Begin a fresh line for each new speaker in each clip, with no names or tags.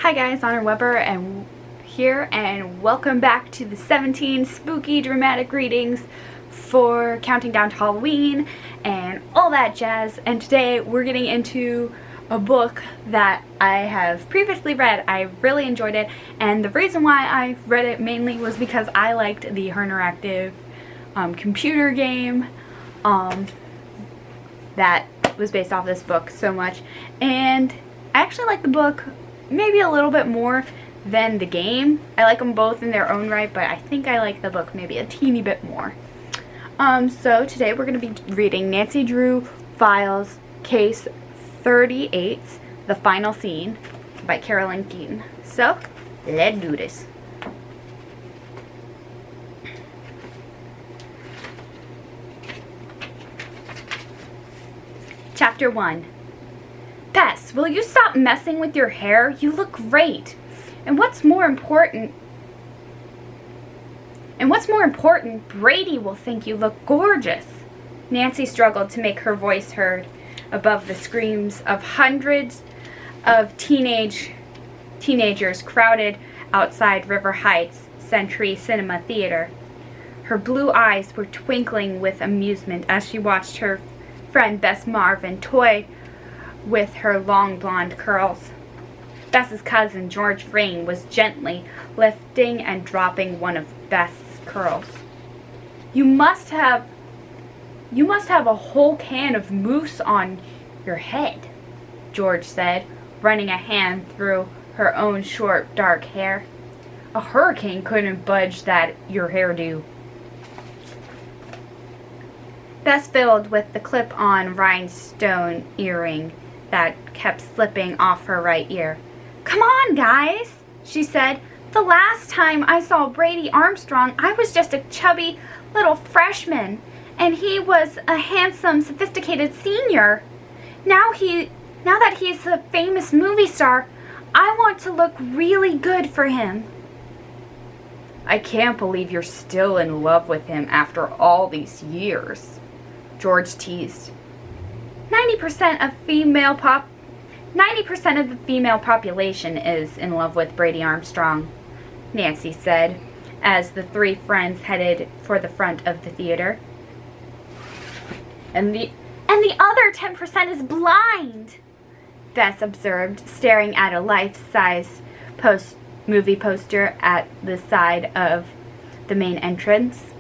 Hi guys, Honor Weber here, and welcome back to the 17 spooky dramatic readings for counting down to Halloween and all that jazz. And today we're getting into a book that I have previously read. I really enjoyed it, and the reason why I read it mainly was because I liked the Her Interactive computer game that was based off this book so much, and I actually like the book maybe a little bit more than the game. I like them both in their own right, but I think I like the book maybe a teeny bit more. So today we're going to be reading Nancy Drew Files Case 38, The Final Scene by Carolyn Keaton. So, let's do this. Chapter 1. Bess, will you stop messing with your hair? You look great. And what's more important, Brady will think you look gorgeous. Nancy struggled to make her voice heard above the screams of hundreds of teenagers crowded outside River Heights Century Cinema Theater. Her blue eyes were twinkling with amusement as she watched her friend Bess Marvin toy with her long blonde curls. Bess's cousin George Vrain was gently lifting and dropping one of Bess's curls. You must have a whole can of mousse on your head, George said, running a hand through her own short dark hair. A hurricane couldn't budge your hairdo. Bess fiddled with the clip-on rhinestone earring that kept slipping off her right ear. Come on, guys, she said. The last time I saw Brady Armstrong, I was just a chubby little freshman, and he was a handsome, sophisticated senior. Now that he's a famous movie star, I want to look really good for him. I can't believe you're still in love with him after all these years, George teased. 90% of the female population is in love with Brady Armstrong, Nancy said, as the three friends headed for the front of the theater. And the other 10% is blind, Bess observed, staring at a life-size movie poster at the side of the main entrance.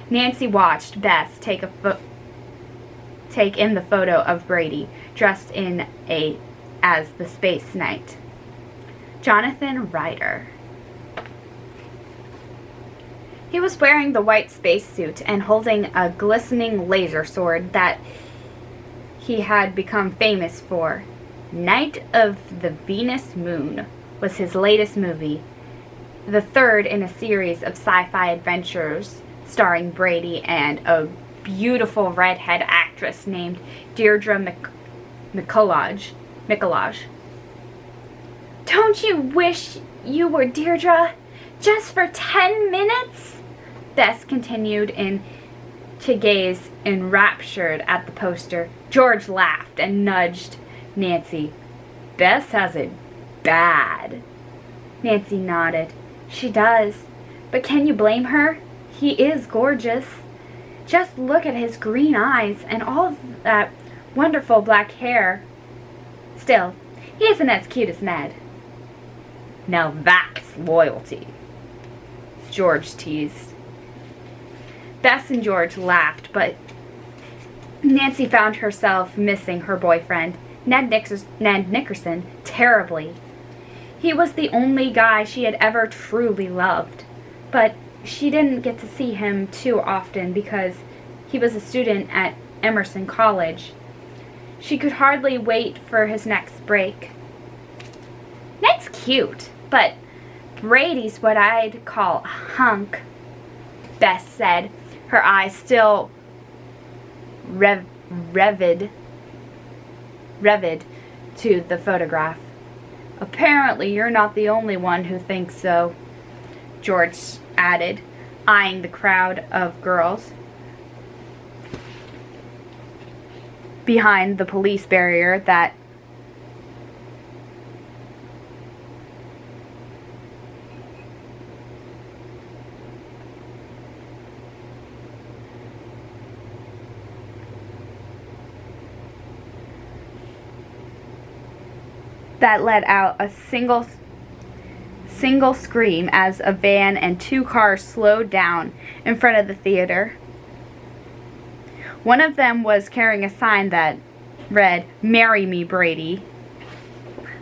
Nancy watched Bess take in the photo of Brady, dressed as the Space Knight. Jonathan Ryder. He was wearing the white spacesuit and holding a glistening laser sword that he had become famous for. Night of the Venus Moon was his latest movie, the third in a series of sci-fi adventures starring Brady and a beautiful redhead actress named Deirdre Mikuláš. Don't you wish you were Deirdre? Just for 10 minutes? Bess continued to gaze enraptured at the poster. George laughed and nudged Nancy. Bess has it bad. Nancy nodded. She does. But can you blame her? He is gorgeous. Just look at his green eyes and all of that wonderful black hair. Still, he isn't as cute as Ned. Now that's loyalty, George teased. Bess and George laughed, but Nancy found herself missing her boyfriend, Ned Nickerson, terribly. He was the only guy she had ever truly loved, but she didn't get to see him too often because he was a student at Emerson College. She could hardly wait for his next break. Ned's cute, but Brady's what I'd call a hunk, Bess said, her eyes still revid to the photograph. Apparently you're not the only one who thinks so, George added, eyeing the crowd of girls behind the police barrier that that let out a single scream as a van and 2 cars slowed down in front of the theater. One of them was carrying a sign that read, "Marry me, Brady."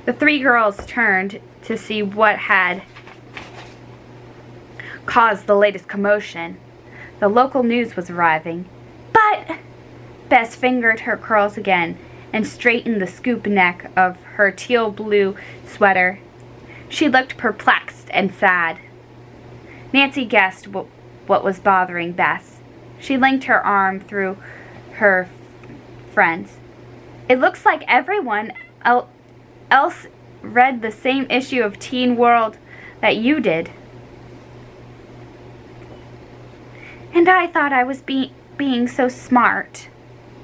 The 3 girls turned to see what had caused the latest commotion. The local news was arriving. But Bess fingered her curls again and straightened the scoop neck of her teal blue sweater. She looked perplexed and sad. Nancy guessed what was bothering Bess. She linked her arm through her friend's. "It looks like everyone else read the same issue of Teen World that you did." "And I thought I was being so smart."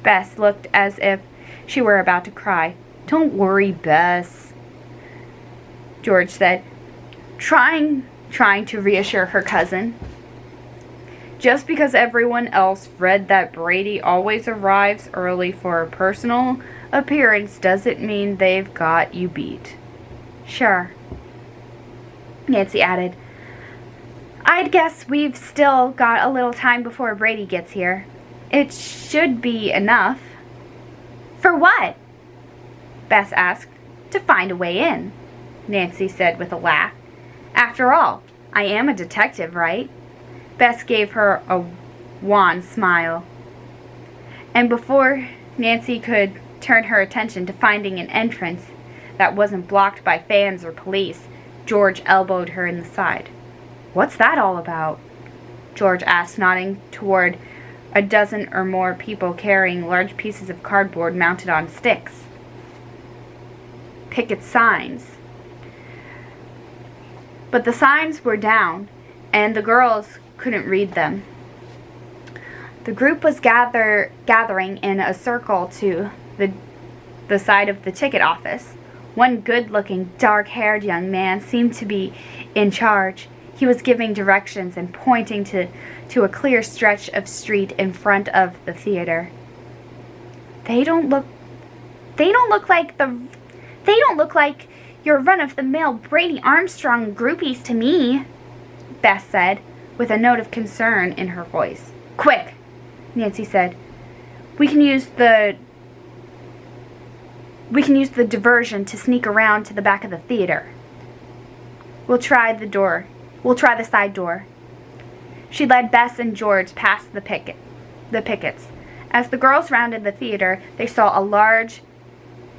Bess looked as if she were about to cry. "Don't worry, Bess," George said, trying to reassure her cousin. "Just because everyone else read that Brady always arrives early for a personal appearance doesn't mean they've got you beat." "Sure," Nancy added. "I'd guess we've still got a little time before Brady gets here. It should be enough." "For what?" Bess asked. "To find a way in," Nancy said with a laugh. "After all, I am a detective, right?" Bess gave her a wan smile. And before Nancy could turn her attention to finding an entrance that wasn't blocked by fans or police, George elbowed her in the side. "What's that all about?" George asked, nodding toward a dozen or more people carrying large pieces of cardboard mounted on sticks. "Picket signs." But the signs were down, and the girls couldn't read them. The group was gathering in a circle to the side of the ticket office. One good-looking, dark-haired young man seemed to be in charge. He was giving directions and pointing to a clear stretch of street in front of the theater. They don't look like your run-of-the-mill Brady Armstrong groupies to me," Bess said, with a note of concern in her voice. "Quick," Nancy said. We can use the diversion to sneak around to the back of the theater. We'll try the side door." She led Bess and George past the pickets. As the girls rounded the theater, they saw a large,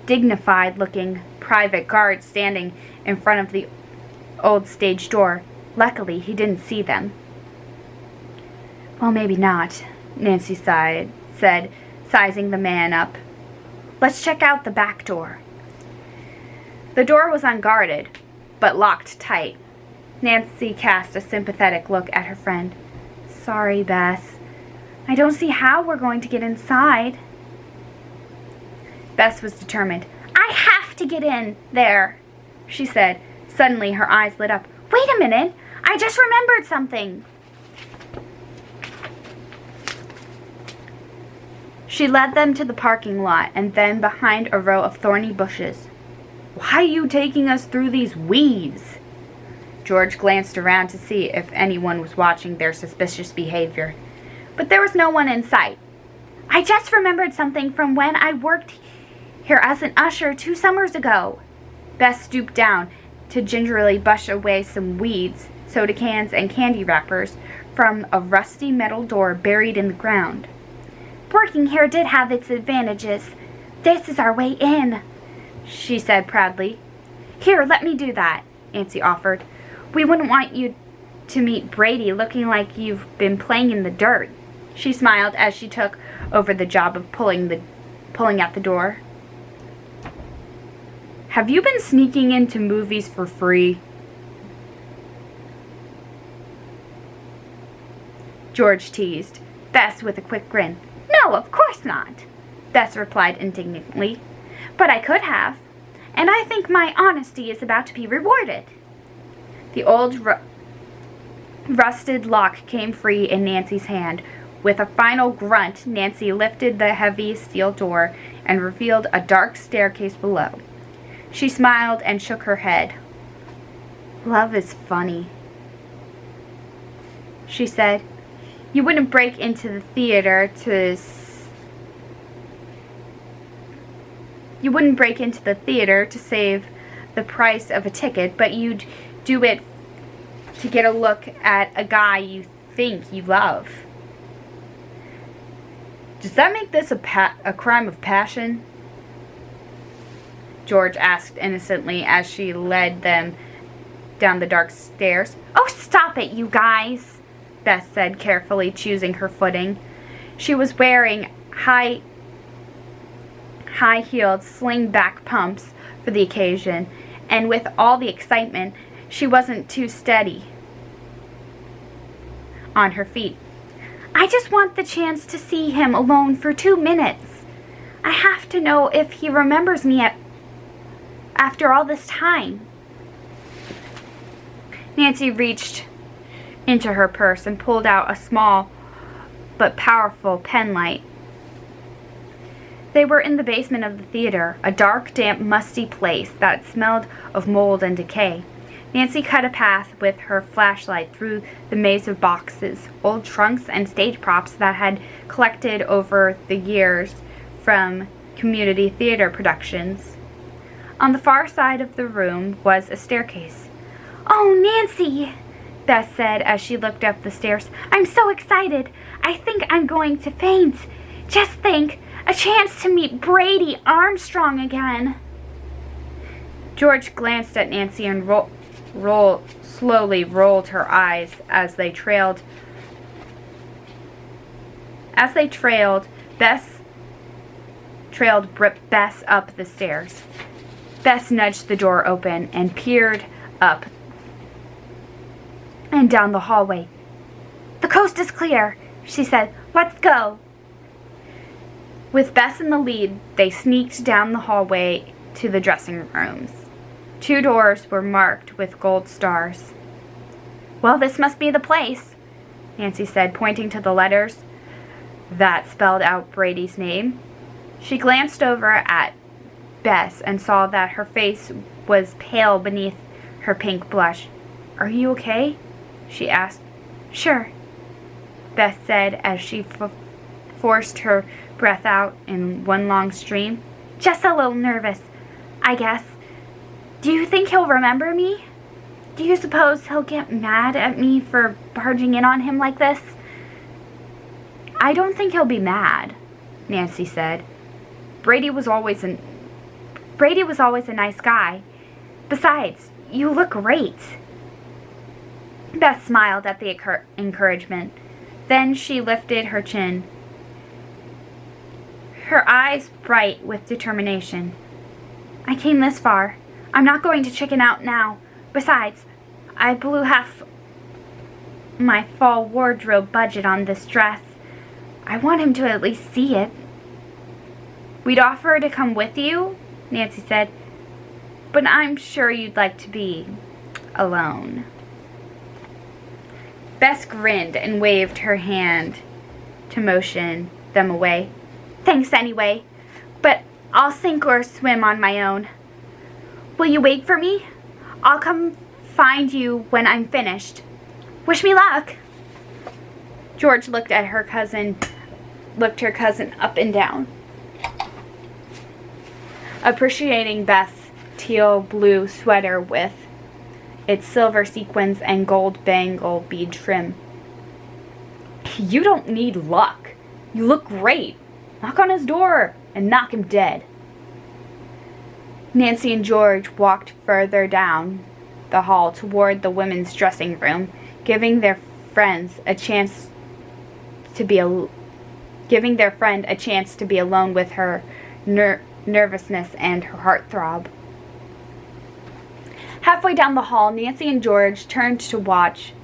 dignified-looking private guard standing in front of the old stage door. Luckily, he didn't see them. "Well, maybe not," Nancy said, sizing the man up. "Let's check out the back door." The door was unguarded, but locked tight. Nancy cast a sympathetic look at her friend. "Sorry, Bess. I don't see how we're going to get inside." Bess was determined. "I have to get in there," she said. Suddenly, her eyes lit up. "Wait a minute! I just remembered something." She led them to the parking lot and then behind a row of thorny bushes. "Why are you taking us through these weeds?" George glanced around to see if anyone was watching their suspicious behavior, but there was no one in sight. "I just remembered something from when I worked here as an usher 2 summers ago." Bess stooped down to gingerly brush away some weeds, soda cans, and candy wrappers from a rusty metal door buried in the ground. "Working here did have its advantages. This is our way in," she said proudly. "Here, let me do that," Nancy offered. "We wouldn't want you to meet Brady looking like you've been playing in the dirt." She smiled as she took over the job of pulling at the door. "Have you been sneaking into movies for free?" George teased, Bess with a quick grin. "No, of course not," Bess replied indignantly. "But I could have, and I think my honesty is about to be rewarded." The old rusted lock came free in Nancy's hand. With a final grunt, Nancy lifted the heavy steel door and revealed a dark staircase below. She smiled and shook her head. "Love is funny," she said. You wouldn't break into the theater to save the price of a ticket, but you'd do it to get a look at a guy you think you love. Does that make this a crime of passion?" George asked innocently as she led them down the dark stairs. "Oh, stop it, you guys," Bess said, carefully choosing her footing. She was wearing high-heeled sling-back pumps for the occasion, and with all the excitement, she wasn't too steady on her feet. "I just want the chance to see him alone for 2 minutes. I have to know if he remembers me after all this time." Nancy reached into her purse and pulled out a small but powerful penlight. They were in the basement of the theater, a dark, damp, musty place that smelled of mold and decay. Nancy cut a path with her flashlight through the maze of boxes, old trunks, and stage props that had collected over the years from community theater productions. On the far side of the room was a staircase. "Oh, Nancy," Bess said as she looked up the stairs. "I'm so excited. I think I'm going to faint. Just think, a chance to meet Brady Armstrong again." George glanced at Nancy and slowly rolled her eyes as they trailed. Bess trailed Bess up the stairs. Bess nudged the door open and peered up and down the hallway. "The coast is clear," she said. "Let's go." With Bess in the lead, they sneaked down the hallway to the dressing rooms. 2 doors were marked with gold stars. "Well, this must be the place," Nancy said, pointing to the letters that spelled out Brady's name. She glanced over at Bess and saw that her face was pale beneath her pink blush. "Are you okay?" she asked. "Sure," Bess said as she forced her breath out in one long stream. "Just a little nervous, I guess. Do you think he'll remember me? Do you suppose he'll get mad at me for barging in on him like this?" "I don't think he'll be mad," Nancy said. Brady was always a nice guy. Besides, you look great." Beth smiled at the encouragement. Then she lifted her chin, her eyes bright with determination. "I came this far. I'm not going to chicken out now. Besides, I blew half my fall wardrobe budget on this dress. I want him to at least see it." "We'd offer to come with you," Nancy said, "but I'm sure you'd like to be alone." Bess grinned and waved her hand to motion them away. "Thanks anyway, but I'll sink or swim on my own. Will you wait for me? I'll come find you when I'm finished. Wish me luck." George looked her cousin up and down, appreciating Beth's teal blue sweater with its silver sequins and gold bangle bead trim. "You don't need luck. You look great. Knock on his door and knock him dead." Nancy and George walked further down the hall toward the women's dressing room, giving their friend a chance to be alone with her nervousness and her heartthrob. Halfway down the hall, Nancy and George turned to watch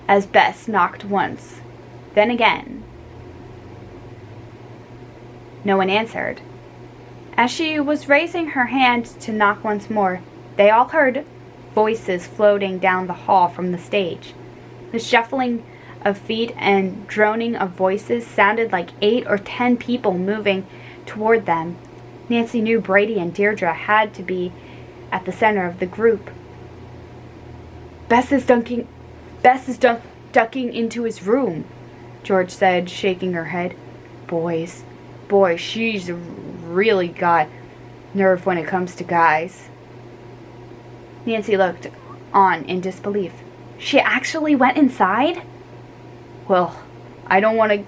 as Bess knocked once, then again. No one answered. As she was raising her hand to knock once more, they all heard voices floating down the hall from the stage. The shuffling of feet and droning of voices sounded like 8 or 10 people moving toward them. Nancy knew Brady and Deirdre had to be at the center of the group. Bess is ducking into his room, George said, shaking her head. Boy, she's really got nerve when it comes to guys. Nancy looked on in disbelief. She actually went inside? Well, I don't want to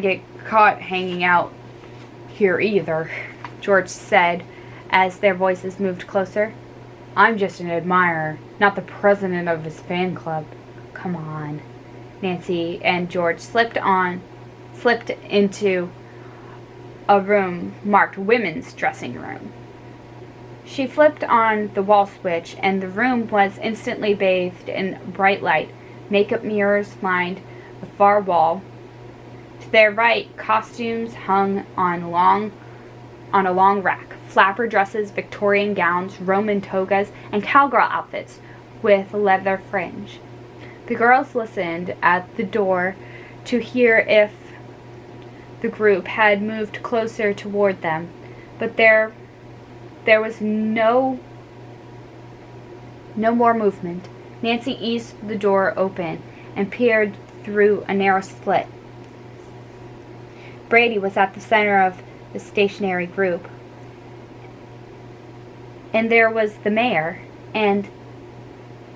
get caught hanging out here either, George said as their voices moved closer. I'm just an admirer, not the president of his fan club. Come on. Nancy and George slipped into a room marked women's dressing room. She flipped on the wall switch, and the room was instantly bathed in bright light. Makeup mirrors lined the far wall. To their right, costumes hung on a long rack. Flapper dresses, Victorian gowns, Roman togas, and cowgirl outfits with leather fringe. The girls listened at the door to hear if the group had moved closer toward them, but there was no more movement. Nancy eased the door open and peered through a narrow slit. Brady was at the center of the stationary group, and there was the mayor, and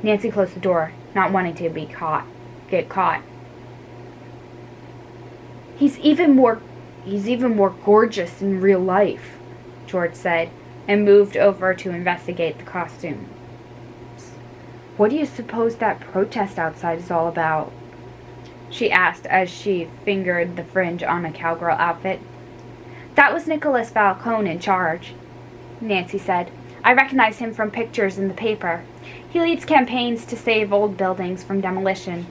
Nancy closed the door, not wanting to get caught. He's even more gorgeous in real life, George said, and moved over to investigate the costume. What do you suppose that protest outside is all about? She asked as she fingered the fringe on a cowgirl outfit. That was Nicholas Falcone in charge, Nancy said. I recognize him from pictures in the paper. He leads campaigns to save old buildings from demolition.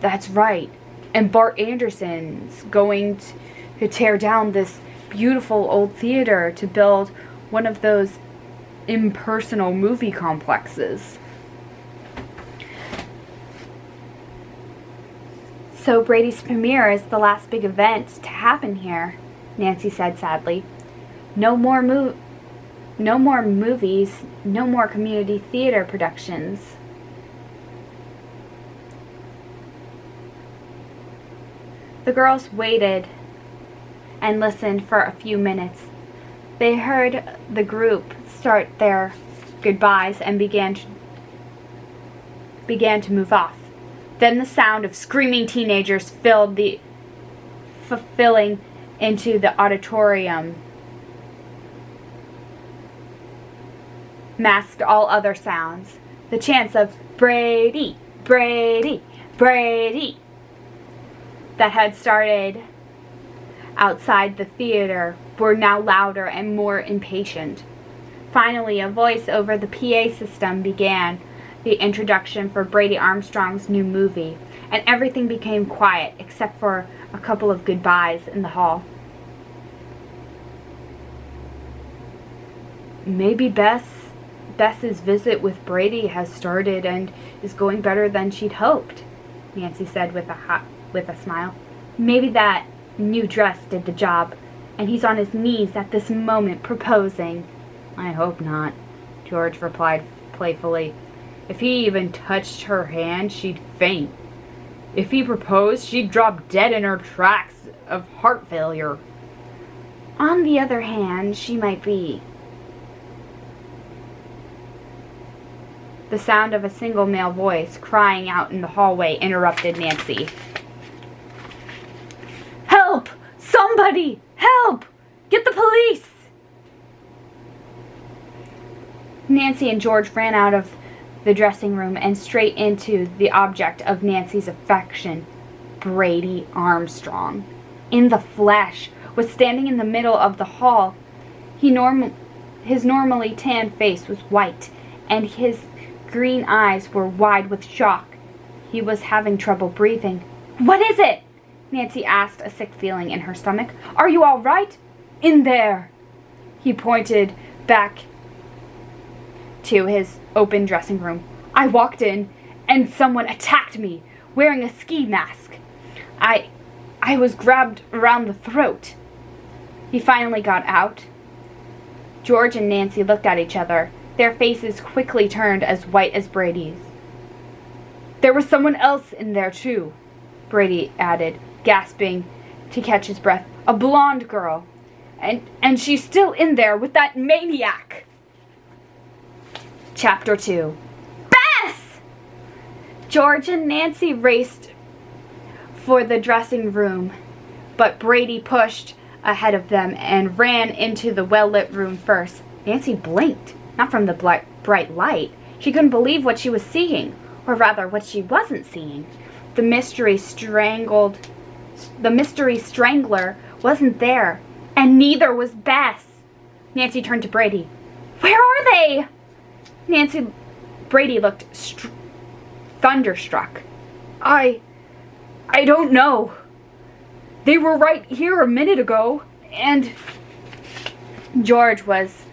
That's right. And Bart Anderson's going to tear down this beautiful old theater to build one of those impersonal movie complexes. So Brady's premiere is the last big event to happen here, Nancy said sadly. No more movies, no more community theater productions. The girls waited and listened for a few minutes. They heard the group start their goodbyes and began to move off. Then the sound of screaming teenagers filling into the auditorium, masked all other sounds. The chants of Brady, Brady, Brady that had started outside the theater were now louder and more impatient. Finally, a voice over the PA system began the introduction for Brady Armstrong's new movie, and everything became quiet except for a couple of goodbyes in the hall. Maybe Bess's visit with Brady has started and is going better than she'd hoped, Nancy said with a smile. Maybe that new dress did the job, and he's on his knees at this moment proposing. I hope not, George replied playfully. If he even touched her hand, she'd faint. If he proposed, she'd drop dead in her tracks of heart failure. On the other hand, she might be. The sound of a single male voice crying out in the hallway interrupted Nancy. Help! Somebody! Help! Get the police! Nancy and George ran out of the dressing room and straight into the object of Nancy's affection. Brady Armstrong, in the flesh, was standing in the middle of the hall. His normally tan face was white, and his green eyes were wide with shock. He was having trouble breathing. What is it? Nancy asked, a sick feeling in her stomach. Are you all right? In there. He pointed back to his open dressing room. I walked in, and someone attacked me, wearing a ski mask. I was grabbed around the throat. he finally got out. George and Nancy looked at each other. Their faces quickly turned as white as Brady's. "There was someone else in there, too," Brady added, gasping to catch his breath. "A blonde girl. And she's still in there with that maniac." Chapter 2. Bess! George and Nancy raced for the dressing room, but Brady pushed ahead of them and ran into the well-lit room first. Nancy blinked, not from the bright light. She couldn't believe what she was seeing, or rather what she wasn't seeing. The mystery strangler wasn't there, and neither was Bess. Nancy turned to Brady. "Where are they?" Brady looked thunderstruck. I don't know. They were right here a minute ago, and..." George was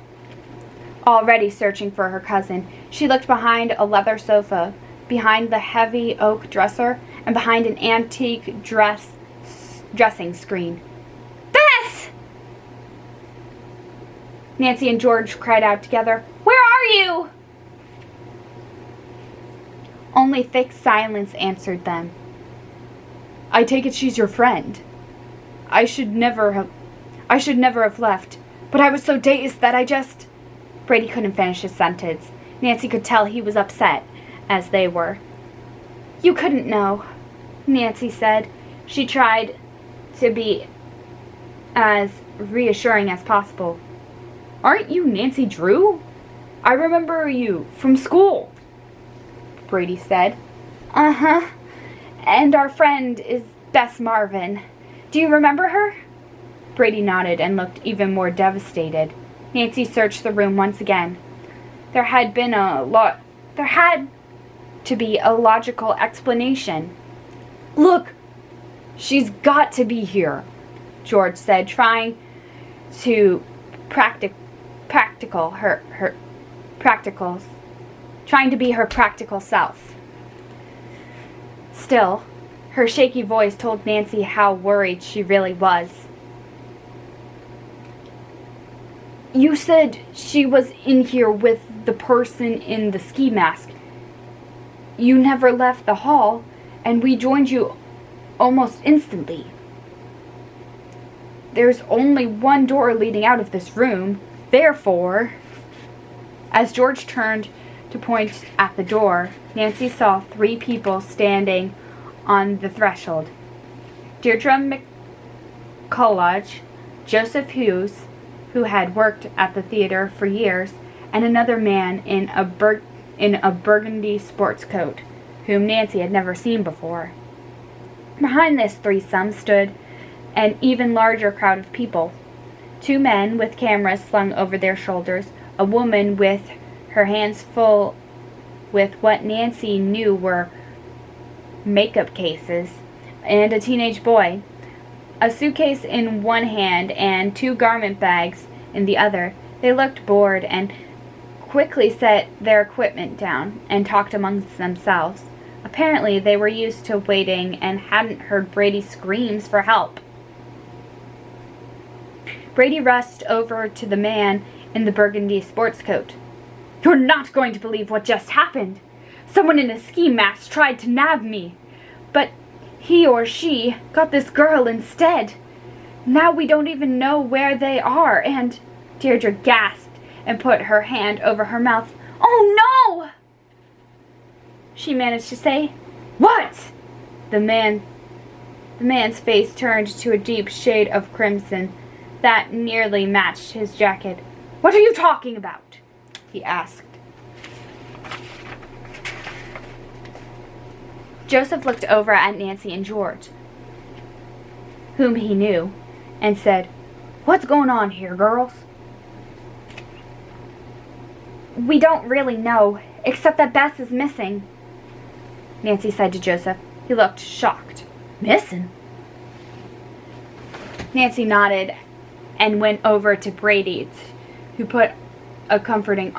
already searching for her cousin. She looked behind a leather sofa, behind the heavy oak dresser, and behind an antique dressing screen. "Bess!" Nancy and George cried out together. "Where are you?" Only thick silence answered them. "I take it she's your friend. I should never have left, but I was so dazed that I just..." Brady couldn't finish his sentence. Nancy could tell he was upset, as they were. "You couldn't know," Nancy said. She tried to be as reassuring as possible. "Aren't you Nancy Drew? I remember you from school," Brady said. "Uh-huh. And our friend is Bess Marvin. Do you remember her?" Brady nodded and looked even more devastated. Nancy searched the room once again. There had to be a logical explanation. "Look, she's got to be here," George said, trying to trying to be her practical self. Still, her shaky voice told Nancy how worried she really was. "You said she was in here with the person in the ski mask. You never left the hall, and we joined you almost instantly. There's only one door leading out of this room, therefore..." As George turned to point at the door, Nancy saw 3 people standing on the threshold. Deirdre McCulloch, Joseph Hughes, who had worked at the theater for years, and another man in a burgundy sports coat, whom Nancy had never seen before. Behind this threesome stood an even larger crowd of people. 2 men with cameras slung over their shoulders, a woman with her hands full with what Nancy knew were makeup cases, and a teenage boy. A suitcase in one hand and 2 garment bags in the other. They looked bored and quickly set their equipment down and talked amongst themselves. Apparently they were used to waiting and hadn't heard Brady's screams for help. Brady rushed over to the man in the burgundy sports coat. "You're not going to believe what just happened. Someone in a ski mask tried to nab me, but he or she got this girl instead. Now we don't even know where they are, and..." Deirdre gasped and put her hand over her mouth. "Oh no!" she managed to say. "What?" The man's face turned to a deep shade of crimson that nearly matched his jacket. "What are you talking about?" he asked. Joseph looked over at Nancy and George, whom he knew, and said, "What's going on here, girls?" "We don't really know, except that Bess is missing," Nancy said to Joseph. He looked shocked. "Missing?" Nancy nodded and went over to Brady, who put a comforting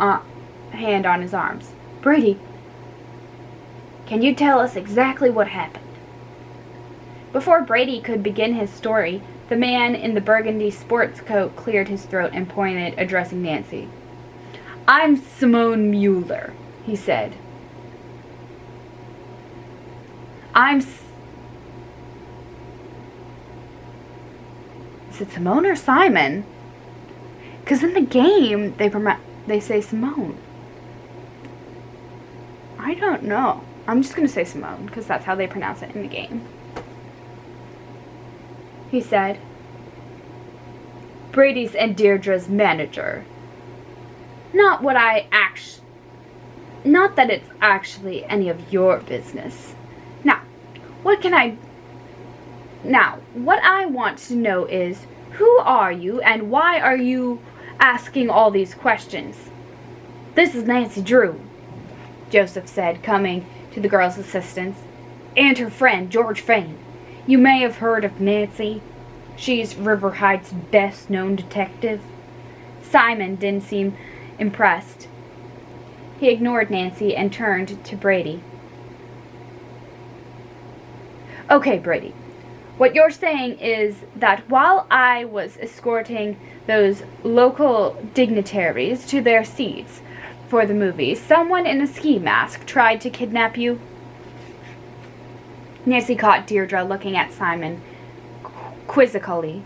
hand on his arms. "Brady, can you tell us exactly what happened?" Before Brady could begin his story, The man in the burgundy sports coat cleared his throat and pointed, addressing Nancy. "I'm Simone Mueller," he said. Is it Simone or Simon? Because in the game, they say Simone. I don't know. I'm just going to say Simone, because that's how they pronounce it in the game. He said, "Brady's and Deirdre's manager. Not that it's actually any of your business. Now, what I want to know is, who are you and why are you asking all these questions?" "This is Nancy Drew," Joseph said, coming to the girl's assistance, "and her friend, George Fane. You may have heard of Nancy. She's River Heights' best-known detective." Simon didn't seem impressed. He ignored Nancy and turned to Brady. "Okay, Brady. What you're saying is that while I was escorting those local dignitaries to their seats for the movie, someone in a ski mask tried to kidnap you?" Nancy caught Deirdre looking at Simon quizzically.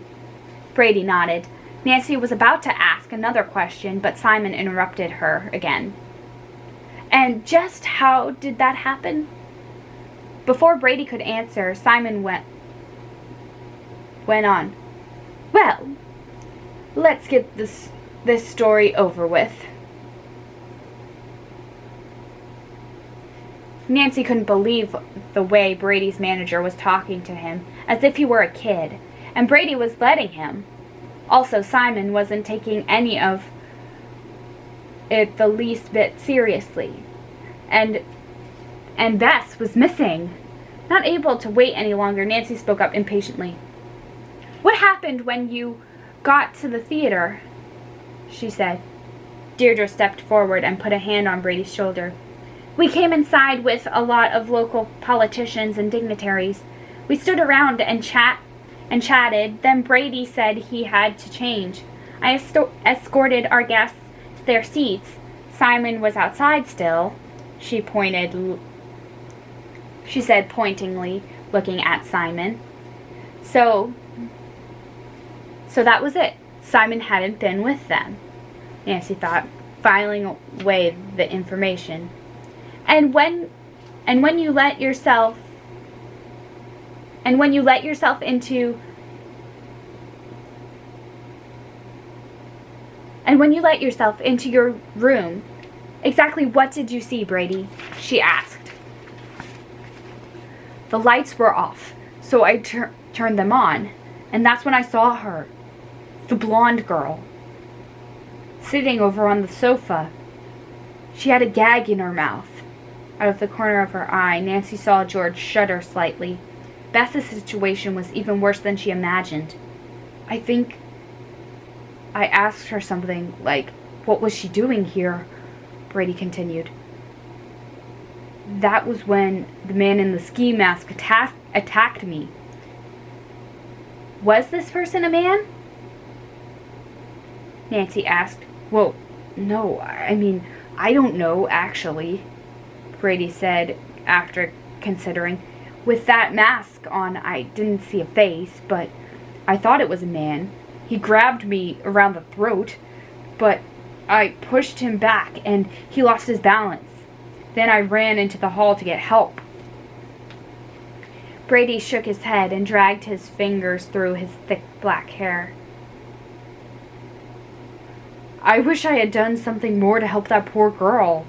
Brady nodded. Nancy was about to ask another question, but Simon interrupted her again. "And just how did that happen?" Before Brady could answer, Simon went on. "Well, let's get this story over with." Nancy couldn't believe the way Brady's manager was talking to him, as if he were a kid, and Brady was letting him. Also, Simon wasn't taking any of it the least bit seriously. And Bess was missing. Not able to wait any longer, Nancy spoke up impatiently. "What happened when you got to the theater?" she said. Deirdre stepped forward and put a hand on Brady's shoulder. "We came inside with a lot of local politicians and dignitaries. We stood around and chatted. Then Brady said he had to change. I escorted our guests to their seats. Simon was outside still," she said pointingly, looking at Simon. So that was it. Simon hadn't been with them, Nancy thought, filing away the information. And when you let yourself into your room, exactly what did you see, Brady?" she asked. "The lights were off, so I turned them on, and that's when I saw her, the blonde girl, sitting over on the sofa. She had a gag in her mouth." Out of the corner of her eye, Nancy saw George shudder slightly. Bess's situation was even worse than she imagined. "I think I asked her something like, 'What was she doing here?'" Brady continued. "That was when the man in the ski mask attacked me." "Was this person a man?" Nancy asked. "Well, no, I don't know, actually," Brady said after considering. "With that mask on, I didn't see a face, but I thought it was a man. He grabbed me around the throat, but I pushed him back and he lost his balance. Then I ran into the hall to get help." Brady shook his head and dragged his fingers through his thick black hair. "I wish I had done something more to help that poor girl.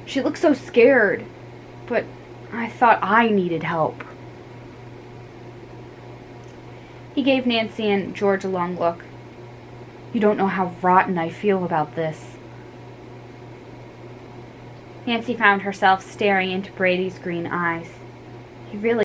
She looked so scared, but I thought I needed help." He gave Nancy and George a long look. "You don't know how rotten I feel about this." Nancy found herself staring into Brady's green eyes. He really